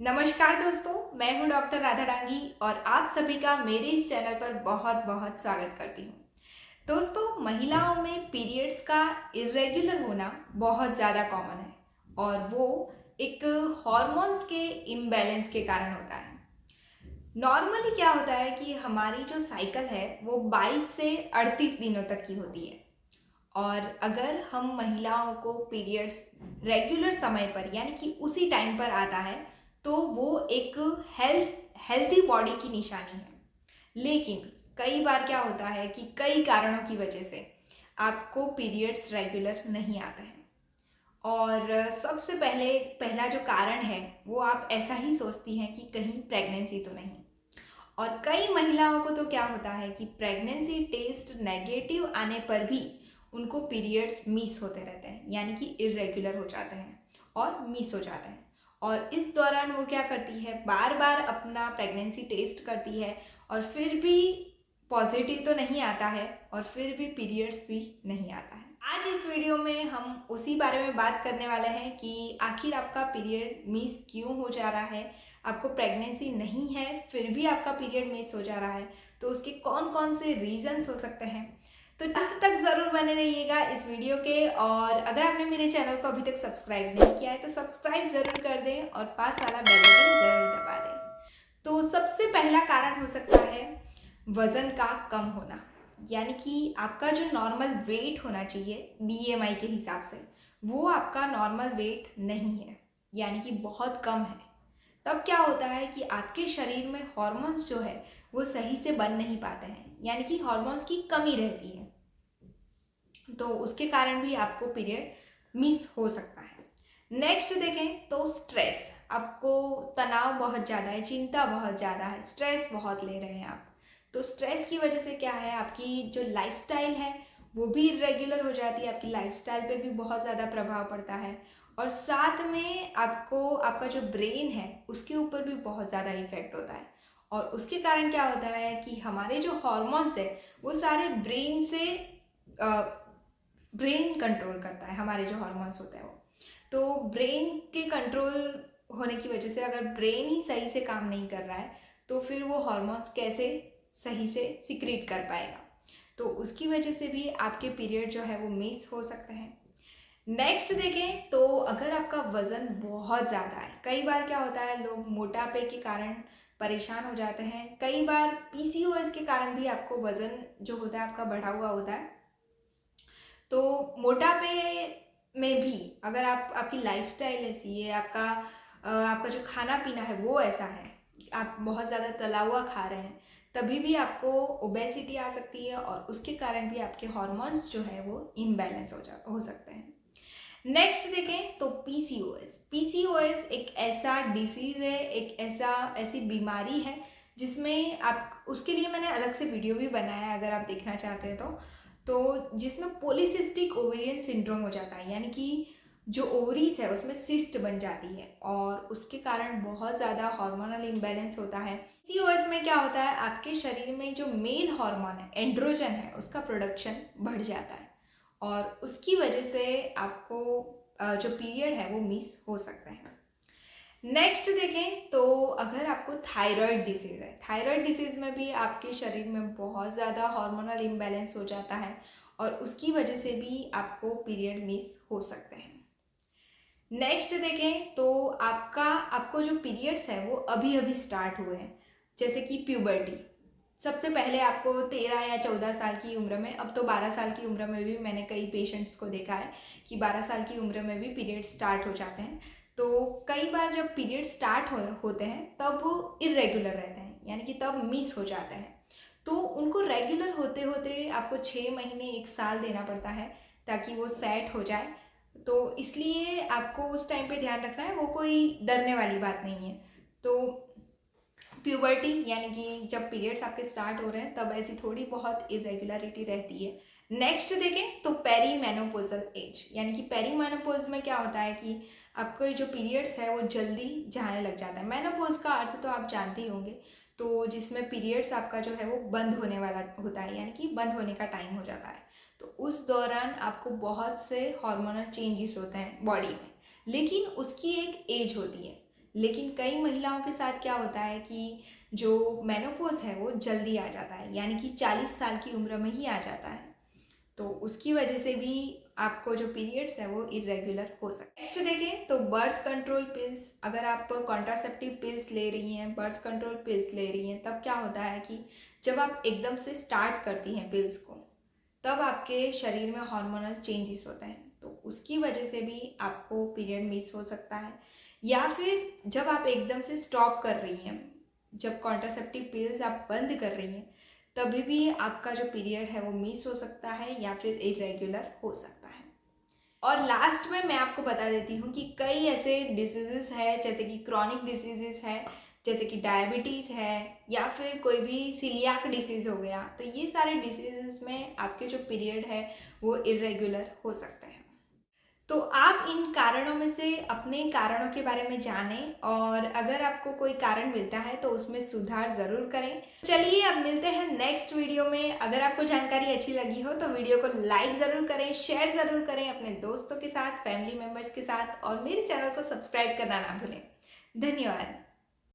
नमस्कार दोस्तों, मैं हूं डॉक्टर राधा डांगी और आप सभी का मेरे इस चैनल पर बहुत बहुत स्वागत करती हूं। दोस्तों, महिलाओं में पीरियड्स का इरेगुलर होना बहुत ज़्यादा कॉमन है और वो एक हॉर्मोन्स के इम्बैलेंस के कारण होता है। नॉर्मली क्या होता है कि हमारी जो साइकिल है वो 22 से 38 दिनों तक की होती है और अगर हम महिलाओं को पीरियड्स रेगुलर समय पर यानी कि उसी टाइम पर आता है तो वो एक हेल्थी बॉडी की निशानी है। लेकिन कई बार क्या होता है कि कई कारणों की वजह से आपको पीरियड्स रेगुलर नहीं आते हैं और सबसे पहला जो कारण है वो आप ऐसा ही सोचती हैं कि कहीं प्रेगनेंसी तो नहीं। और कई महिलाओं को तो क्या होता है कि प्रेगनेंसी टेस्ट नेगेटिव आने पर भी उनको पीरियड्स मिस होते रहते हैं यानी कि इरेगुलर हो जाते हैं और मिस हो जाते हैं। और इस दौरान वो क्या करती है, बार बार अपना प्रेगनेंसी टेस्ट करती है और फिर भी पॉजिटिव तो नहीं आता है और फिर भी पीरियड्स भी नहीं आता है। आज इस वीडियो में हम उसी बारे में बात करने वाले हैं कि आखिर आपका पीरियड मिस क्यों हो जा रहा है। आपको प्रेगनेंसी नहीं है फिर भी आपका पीरियड मिस हो जा रहा है तो उसके कौन कौन से रीजंस हो सकते हैं। तो अंत तक ज़रूर बने रहिएगा इस वीडियो के। और अगर आपने मेरे चैनल को अभी तक सब्सक्राइब नहीं किया है तो सब्सक्राइब ज़रूर कर दें और पास वाला बेल बटन ज़रूर दबा दें। तो सबसे पहला कारण हो सकता है वज़न का कम होना, यानी कि आपका जो नॉर्मल वेट होना चाहिए बीएमआई के हिसाब से वो आपका नॉर्मल वेट नहीं है यानी कि बहुत कम है। तब क्या होता है कि आपके शरीर में हॉर्मोन्स जो है वो सही से बन नहीं पाते हैं यानी कि हॉर्मोन्स की कमी रहती है, तो उसके कारण भी आपको पीरियड मिस हो सकता है। नेक्स्ट देखें तो स्ट्रेस, आपको तनाव बहुत ज़्यादा है, चिंता बहुत ज़्यादा है, स्ट्रेस बहुत ले रहे हैं आप। तो स्ट्रेस की वजह से क्या है, आपकी जो लाइफस्टाइल है वो भी इरेगुलर हो जाती है, आपकी लाइफस्टाइल पे भी बहुत ज़्यादा प्रभाव पड़ता है और साथ में आपको आपका जो ब्रेन है उसके ऊपर भी बहुत ज़्यादा इफेक्ट होता है। और उसके कारण क्या होता है कि हमारे जो हॉर्मोन्स है वो सारे ब्रेन कंट्रोल करता है, हमारे जो हॉर्मोन्स होते हैं वो। तो ब्रेन के कंट्रोल होने की वजह से अगर ब्रेन ही सही से काम नहीं कर रहा है तो फिर वो हॉर्मोन्स कैसे सही से सिक्रीट कर पाएगा। तो उसकी वजह से भी आपके पीरियड जो है वो मिस हो सकते हैं। नेक्स्ट देखें तो अगर आपका वज़न बहुत ज़्यादा है, कई बार क्या होता है लोग मोटापे के कारण परेशान हो जाते हैं, कई बार पीसीओएस के कारण भी आपको वज़न जो होता है आपका बढ़ा हुआ होता है। तो मोटापे में भी अगर आपकी लाइफस्टाइल ऐसी है, आपका जो खाना पीना है वो ऐसा है, आप बहुत ज़्यादा तला हुआ खा रहे हैं, तभी भी आपको ओबेसिटी आ सकती है और उसके कारण भी आपके हॉर्मोन्स जो है वो इम्बैलेंस हो सकते हैं। नेक्स्ट देखें तो पीसीओएस। पीसीओएस एक ऐसा डिसीज़ है, एक ऐसी बीमारी है जिसमें आप, उसके लिए मैंने अलग से वीडियो भी बनाया है अगर आप देखना चाहते हैं तो जिसमें पॉलीसिस्टिक ओवेरियन सिंड्रोम हो जाता है यानी कि जो ओवरीज है उसमें सिस्ट बन जाती है और उसके कारण बहुत ज़्यादा हार्मोनल इम्बैलेंस होता है। पीसीओएस में क्या होता है, आपके शरीर में जो मेल हार्मोन है एंड्रोजन है उसका प्रोडक्शन बढ़ जाता है और उसकी वजह से आपको जो पीरियड है वो मिस हो सकता है। नेक्स्ट देखें तो अगर आपको थायराइड डिसीज़ है, थायराइड डिसीज़ में भी आपके शरीर में बहुत ज़्यादा हार्मोनल इम्बैलेंस हो जाता है और उसकी वजह से भी आपको पीरियड मिस हो सकते हैं। नेक्स्ट देखें तो आपको जो पीरियड्स है वो अभी अभी स्टार्ट हुए हैं, जैसे कि प्यूबर्टी। सबसे पहले आपको 13 या 14 साल की उम्र में, अब तो 12 साल की उम्र में भी मैंने कई पेशेंट्स को देखा है कि 12 साल की उम्र में भी पीरियड स्टार्ट हो जाते हैं। तो कई बार जब पीरियड स्टार्ट होते हैं तब वो इरेगुलर रहते हैं यानी कि तब मिस हो जाते हैं। तो उनको रेगुलर होते होते आपको 6 महीने 1 साल देना पड़ता है ताकि वो सेट हो जाए। तो इसलिए आपको उस टाइम पे ध्यान रखना है, वो कोई डरने वाली बात नहीं है। तो प्यूबर्टी यानी कि जब पीरियड्स आपके स्टार्ट हो रहे हैं तब ऐसी थोड़ी बहुत इरेगुलरिटी रहती है। नेक्स्ट देखें तो पेरी मेनोपोजल एज, यानी कि पेरी मेनोपोज में क्या होता है कि आपके जो पीरियड्स है वो जल्दी जाने लग जाता है। मेनोपोज का अर्थ तो आप जानते ही होंगे, तो जिसमें पीरियड्स आपका जो है वो बंद होने वाला होता है यानी कि बंद होने का टाइम हो जाता है। तो उस दौरान आपको बहुत से हार्मोनल चेंजेस होते हैं बॉडी में, लेकिन उसकी एक एज होती है। लेकिन कई महिलाओं के साथ क्या होता है कि जो मेनोपॉज है वो जल्दी आ जाता है, यानी कि 40 साल की उम्र में ही आ जाता है। तो उसकी वजह से भी आपको जो पीरियड्स है वो इरेगुलर हो सकते हैं। नेक्स्ट देखें तो बर्थ कंट्रोल पिल्स, अगर आप कॉन्ट्रासेप्टिव पिल्स ले रही हैं, बर्थ कंट्रोल पिल्स ले रही हैं, तब क्या होता है कि जब आप एकदम से स्टार्ट करती हैं पिल्स को, तब आपके शरीर में हार्मोनल चेंजेस होते हैं, तो उसकी वजह से भी आपको पीरियड मिस हो सकता है। या फिर जब आप एकदम से स्टॉप कर रही हैं, जब कॉन्ट्रासेप्टिव पिल्स आप बंद कर रही हैं, तभी भी आपका जो पीरियड है वो मिस हो सकता है या फिर इरेगुलर हो सकता है। और लास्ट में मैं आपको बता देती हूँ कि कई ऐसे डिसीजेस है, जैसे कि क्रॉनिक डिसीजेस है, जैसे कि डायबिटीज़ है या फिर कोई भी सीलियाक डिसीज़ हो गया, तो ये सारे डिसीजेस में आपके जो पीरियड है वो इरेगुलर हो सकते हैं। तो आप इन कारणों में से अपने कारणों के बारे में जानें, और अगर आपको कोई कारण मिलता है तो उसमें सुधार ज़रूर करें। चलिए अब मिलते हैं नेक्स्ट वीडियो में। अगर आपको जानकारी अच्छी लगी हो तो वीडियो को लाइक ज़रूर करें, शेयर ज़रूर करें अपने दोस्तों के साथ, फैमिली मेम्बर्स के साथ, और मेरे चैनल को सब्सक्राइब करना ना भूलें। धन्यवाद।